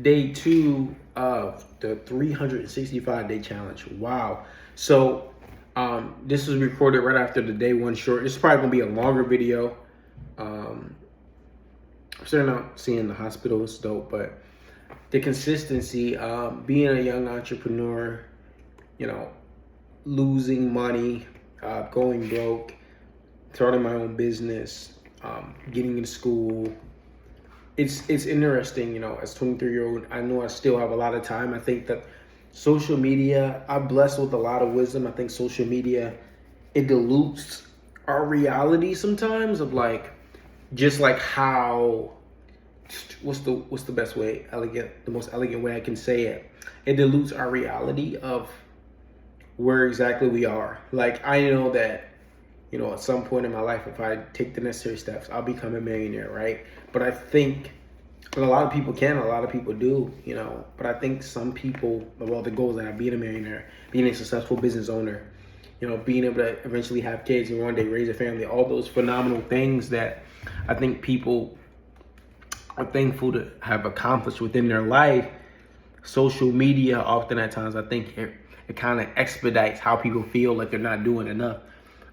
day 2 of the 365-day challenge. Wow. So this was recorded right after the day 1 short. It's probably gonna be a longer video. I'm still not seeing the hospital is dope, but the consistency, being a young entrepreneur, you know, losing money, going broke, starting my own business, getting into school. It's interesting, you know, as 23-year-old, I know I still have a lot of time. I think that social media, I'm blessed with a lot of wisdom. I think social media, it dilutes our reality sometimes of like, just like how, what's the best way, the most elegant way I can say it. It dilutes our reality of where exactly we are. Like, I know that, you know, at some point in my life, if I take the necessary steps, I'll become a millionaire, right? But I think, and a lot of people can, a lot of people do, you know, but I think some people, well, the goals that are being a millionaire, being a successful business owner, you know, being able to eventually have kids and one day raise a family, all those phenomenal things that I think people are thankful to have accomplished within their life. Social media, often at times, I think it kind of expedites how people feel like they're not doing enough.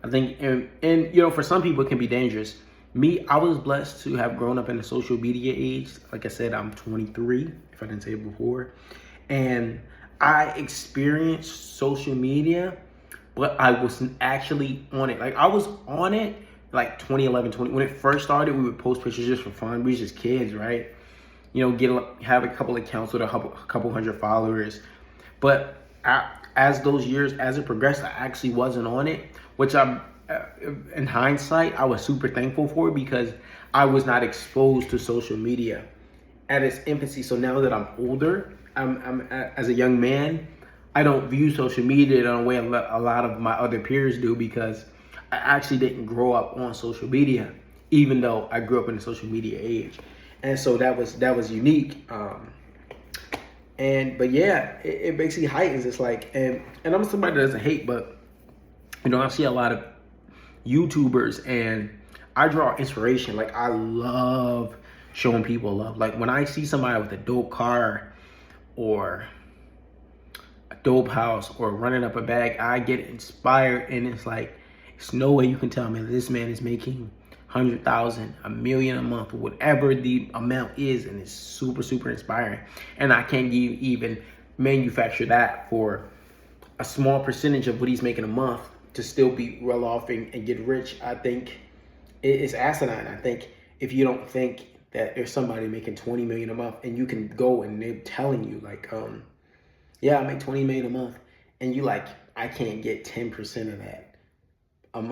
I think, and you know, for some people it can be dangerous. Me, I was blessed to have grown up in the social media age. Like I said, I'm 23, if I didn't say it before. And I experienced social media, but I wasn't actually on it. Like, I was on it like 2011, when it first started. We would post pictures just for fun. We was just kids, right? You know, have a couple accounts with a couple hundred followers. But as those years, as it progressed, I actually wasn't on it, which I'm, in hindsight, I was super thankful for, because I was not exposed to social media at its infancy. So now that I'm older, I'm as a young man, I don't view social media in a way a lot of my other peers do, because I actually didn't grow up on social media, even though I grew up in the social media age. And so that was unique. But yeah, it basically heightens. It's like, and I'm somebody that doesn't hate, but you know, I see a lot of YouTubers and I draw inspiration. Like, I love showing people love. Like, when I see somebody with a dope car or a dope house or running up a bag, I get inspired, and it's like, it's no way you can tell me that this man is making 100,000, a million a month, whatever the amount is, and it's super, super inspiring. And I can't even manufacture that for a small percentage of what he's making a month to still be well off and get rich. I think it's asinine. I think if you don't think that there's somebody making 20 million a month and you can go and they're telling you like, yeah, I make 20 million a month, and you like, I can't get 10% of that.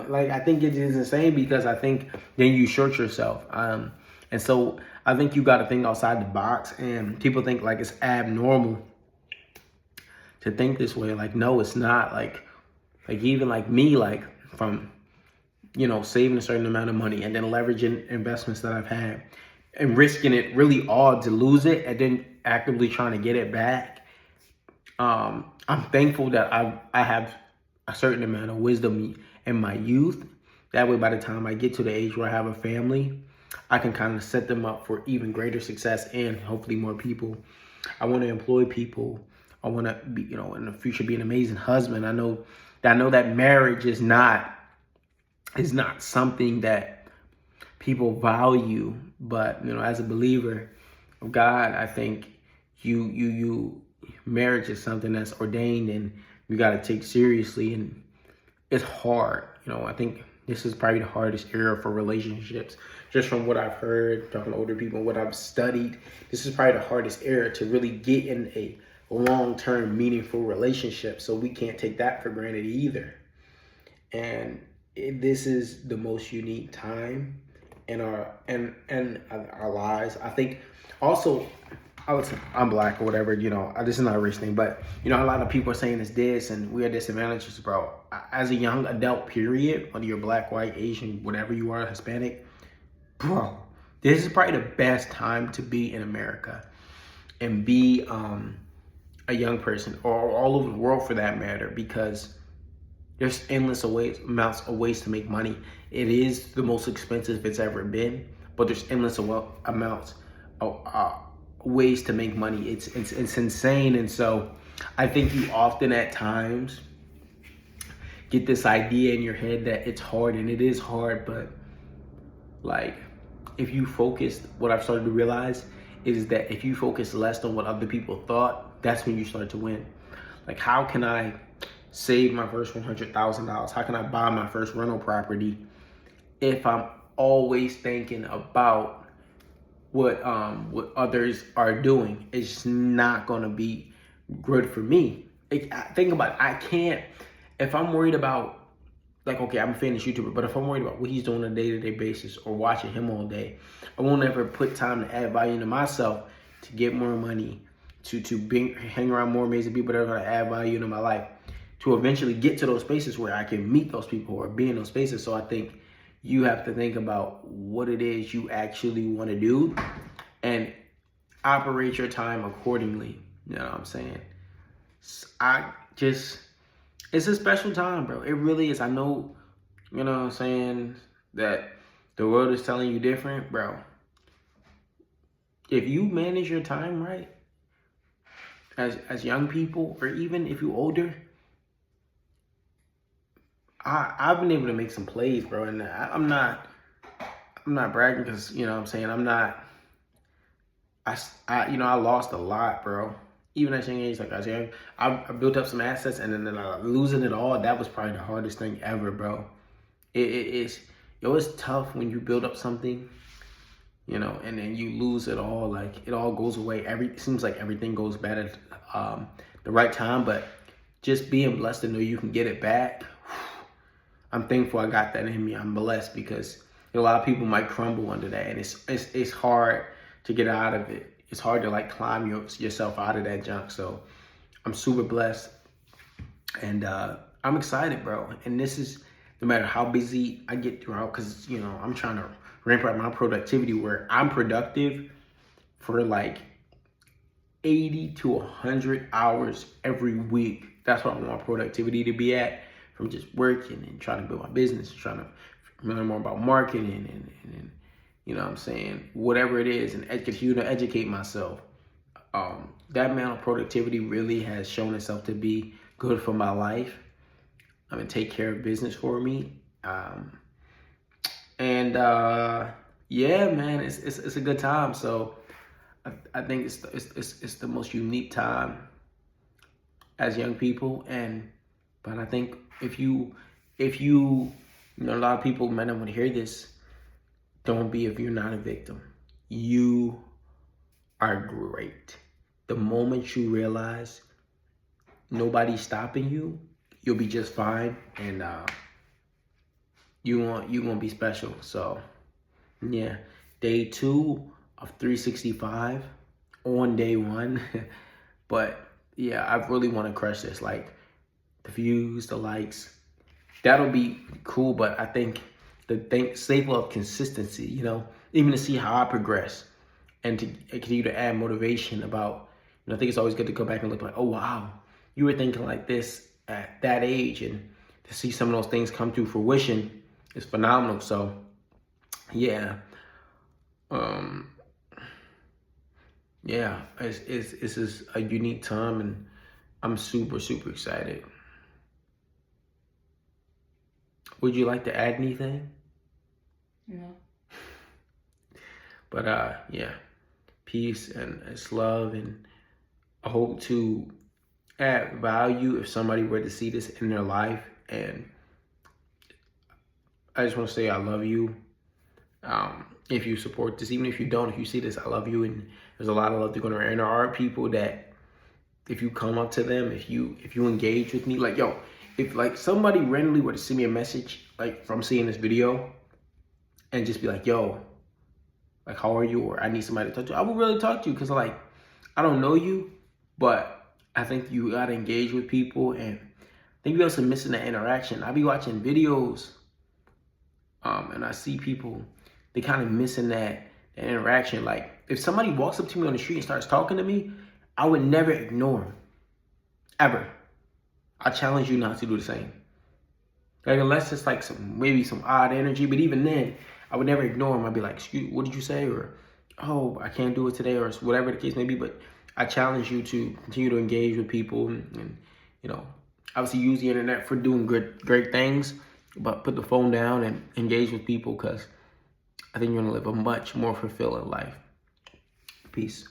Like, I think it is insane, because I think then you short yourself. And so I think you got to think outside the box, and people think like it's abnormal to think this way. Like, no, it's not. Like even like me, like from, you know, saving a certain amount of money and then leveraging investments that I've had and risking it really all to lose it and then actively trying to get it back. I'm thankful that I have a certain amount of wisdom in my youth. That way, by the time I get to the age where I have a family, I can kind of set them up for even greater success and hopefully more people. I want to employ people. I want to be, you know, in the future, be an amazing husband. I know that marriage is not something that people value, but you know, as a believer of God, I think you marriage is something that's ordained and you got to take seriously, and it's hard. You know, I think this is probably the hardest era for relationships. Just from what I've heard, talking to older people, what I've studied, this is probably the hardest era to really get in a long-term, meaningful relationship. So we can't take that for granted either. And this is the most unique time in our lives. I think also, I'm black or whatever, you know, this is not a race thing, but you know, a lot of people are saying it's this and we are disadvantages, bro. As a young adult, period, whether you're black, white, Asian, whatever you are, Hispanic, bro, this is probably the best time to be in America and be a young person, or all over the world for that matter, because there's endless amounts of ways to make money. It is the most expensive it's ever been, but there's endless amounts of ways to make money. It's insane. And so I think you often at times get this idea in your head that it's hard, and it is hard, but like if you focus, what I've started to realize is that if you focus less on what other people thought, that's when you start to win. Like, how can I save my first $100,000? How can I buy my first rental property if I'm always thinking about what others are doing? It's just not gonna be good for me. Think about it. I can't, if I'm worried about, like, okay, I'm a famous YouTuber, but if I'm worried about what he's doing on a day-to-day basis or watching him all day, I won't ever put time to add value to myself to get more money, to hang around more amazing people that are going to add value into my life, to eventually get to those spaces where I can meet those people or be in those spaces. So I think you have to think about what it is you actually want to do and operate your time accordingly. You know what I'm saying? It's a special time, bro. It really is. I know, you know what I'm saying, that the world is telling you different, bro. If you manage your time right, as young people, or even if you're older, I've been able to make some plays, bro. And I'm not bragging, because, you know what I'm saying, I lost a lot, bro. Even at young age, like I was young, I built up some assets, and then losing it all, that was probably the hardest thing ever, bro. It's tough when you build up something, you know, and then you lose it all. Like, it all goes away. It seems like everything goes bad at the right time, but just being blessed to know you can get it back, I'm thankful I got that in me. I'm blessed, because a lot of people might crumble under that, and it's hard to get out of it. It's hard to like climb yourself out of that junk. So I'm super blessed, and I'm excited, bro. And this is, no matter how busy I get throughout, because, you know, I'm trying to ramp up my productivity where I'm productive for like 80 to 100 hours every week. That's what I want productivity to be at, from just working and trying to build my business, trying to learn more about marketing and you know what I'm saying, whatever it is, and continue to educate myself. That amount of productivity really has shown itself to be good for my life. I'm gonna take care of business for me. Yeah, man, it's a good time. So I think it's the most unique time as young people. But I think if you know, a lot of people might not want to hear this. Don't be if you're not a victim. You are great. The moment you realize nobody's stopping you, you'll be just fine, and you're gonna be special. So yeah, day 2 of 365 on day 1. But yeah, I really want to crush this. Like, the views, the likes, that'll be cool. But I think the staple of consistency, you know, even to see how I progress, and to continue to add motivation about, you know, I think it's always good to go back and look like, oh, wow, you were thinking like this at that age, and to see some of those things come to fruition is phenomenal. So yeah, yeah, this is a unique time, and I'm super, super excited. Would you like to add anything? No. But yeah, peace, and it's love, and I hope to add value if somebody were to see this in their life. And I just want to say I love you. If you support this, even if you don't, if you see this, I love you, and there's a lot of love to go around. And there are people that, if you come up to them, if you engage with me, like, yo, if like somebody randomly were to send me a message, like, from seeing this video, and just be like, yo, like, how are you? Or I need somebody to talk to, I would really talk to you, because like, I don't know you, but I think you gotta engage with people, and I think you're also missing that interaction. I be watching videos, and I see people, they kind of missing that interaction. Like, if somebody walks up to me on the street and starts talking to me, I would never ignore them, ever. I challenge you not to do the same. Like, unless it's like maybe some odd energy, but even then, I would never ignore them. I'd be like, excuse, what did you say? Or oh, I can't do it today, or whatever the case may be. But I challenge you to continue to engage with people, and you know, obviously use the internet for doing great things, but put the phone down and engage with people, because I think you're gonna live a much more fulfilling life. Peace.